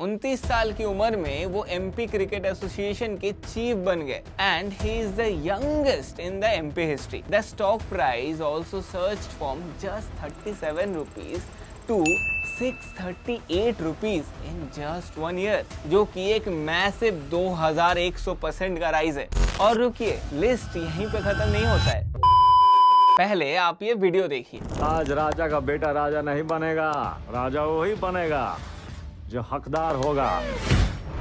29 साल की उम्र में वो एमपी क्रिकेट एसोसिएशन के चीफ बन गए and he is the youngest in the MP history. The stock price also surged from just 37 rupees to 638 rupees in just 1 year, जो कि एक मैसिव 2100% का राइज है। और रुकिए, लिस्ट यहीं पे खत्म नहीं होता है, पहले आप ये वीडियो देखिए। आज राजा का बेटा राजा नहीं बनेगा, राजा वही बनेगा जो हकदार होगा।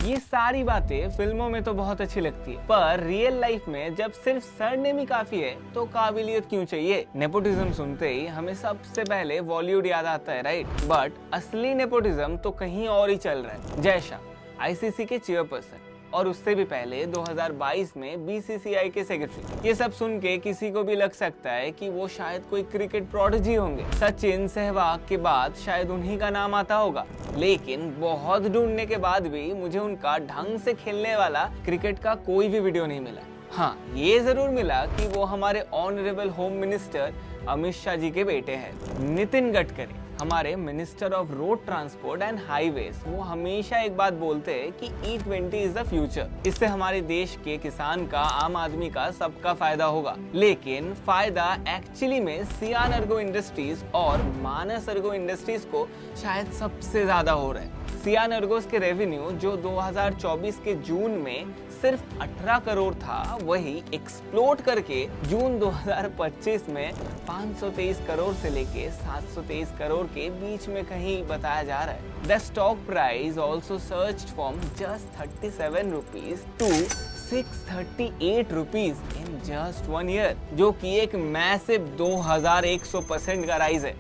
ये सारी बातें फिल्मों में तो बहुत अच्छी लगती है, पर रियल लाइफ में जब सिर्फ सरनेम ही काफी है तो काबिलियत क्यों चाहिए। नेपोटिज्म सुनते ही हमें सबसे पहले बॉलीवुड याद आता है, राइट? बट असली नेपोटिज्म तो कहीं और ही चल रहा है। जय शाह आईसीसी के चेयरपर्सन और उससे भी पहले 2022 में बीसीसीआई के सेक्रेटरी। ये सब सुन के किसी को भी लग सकता है कि वो शायद कोई क्रिकेट प्रोडिजी होंगे। सचिन, सहवाग के बाद शायद उन्हीं का नाम आता होगा, लेकिन बहुत ढूंढने के बाद भी मुझे उनका ढंग से खेलने वाला क्रिकेट का कोई भी वीडियो नहीं मिला। हाँ, ये जरूर मिला कि वो हमारे honourable home minister Amit Shah ji के बेटे हैं। नितिन गडकरी, हमारे minister of road transport and highways, वो हमेशा एक बात बोलते हैं कि E20 इज द फ्यूचर। इससे हमारे देश के किसान का, आम आदमी का, सबका फायदा होगा। लेकिन फायदा एक्चुअली में सियान अर्गो इंडस्ट्रीज और मानस अर्गो इंडस्ट्रीज को शायद सबसे ज्यादा हो रहा है। सियान अर्गोस के रेवेन्यू जो 2024 के जून में सिर्फ 18 करोड़ था, वही एक्सप्लोड करके जून 2025 में 523 करोड़ से लेके 723 करोड़ के बीच में कहीं बताया जा रहा है। The stock price also surged from just 37 rupees to 638 rupees in just 1 year, जो कि एक मैसिव 2100% का राइज है।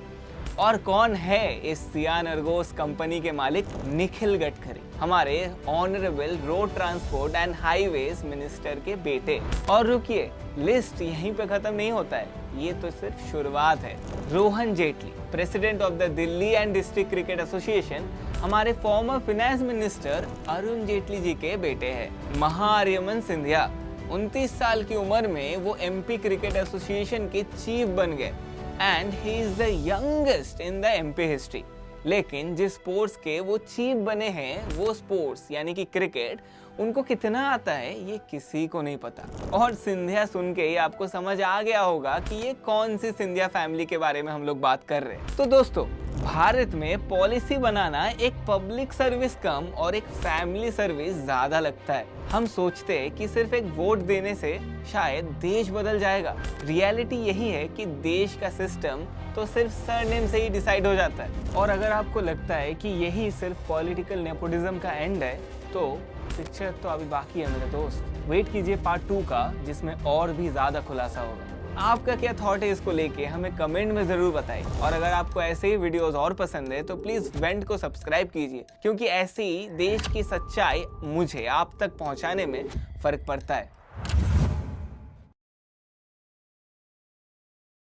और कौन है इस सियान अर्गोस कंपनी के मालिक? निखिल गडकरी, हमारे honourable road transport and highways minister के बेटे। और रुकिए, लिस्ट यहीं पे खत्म नहीं होता है, ये तो सिर्फ शुरुआत है। Rohan Jaitley, president of the Delhi and district cricket association, हमारे former finance minister Arun Jaitley ji के बेटे हैं। महाआर्यमन सिंधिया, 29 साल की उम्र में वो एमपी क्रिकेट एसोसिएशन के चीफ बन गए and he is the youngest in the MP history. लेकिन जिस स्पोर्ट्स के वो चीफ बने हैं, वो स्पोर्ट्स यानी कि क्रिकेट, उनको कितना आता है ये किसी को नहीं पता। और सिंधिया सुन के ही आपको समझ आ गया होगा कि ये कौन सी सिंधिया फैमिली के बारे में हम लोग बात कर रहे हैं। तो दोस्तों, भारत में पॉलिसी बनाना एक पब्लिक सर्विस कम और एक फैमिली सर्विस ज्यादा लगता है। हम सोचते हैं कि सिर्फ एक वोट देने से शायद देश बदल जाएगा। रियलिटी यही है कि देश का सिस्टम तो सिर्फ सरनेम से ही डिसाइड हो जाता है। और अगर आपको लगता है कि यही सिर्फ पॉलिटिकल नेपोटिज्म का एंड है, तो पिक्चर तो अभी बाकी है मेरे दोस्त। वेट कीजिए पार्ट 2 का, जिसमें और भी ज्यादा खुलासा होगा। आपका क्या थॉट है इसको लेके, हमें कमेंट में जरूर बताइए। और अगर आपको ऐसे ही वीडियोस और पसंद है तो प्लीज वेंट को सब्सक्राइब कीजिए, क्योंकि ऐसे ही देश की सच्चाई मुझे आप तक पहुंचाने में फर्क पड़ता है।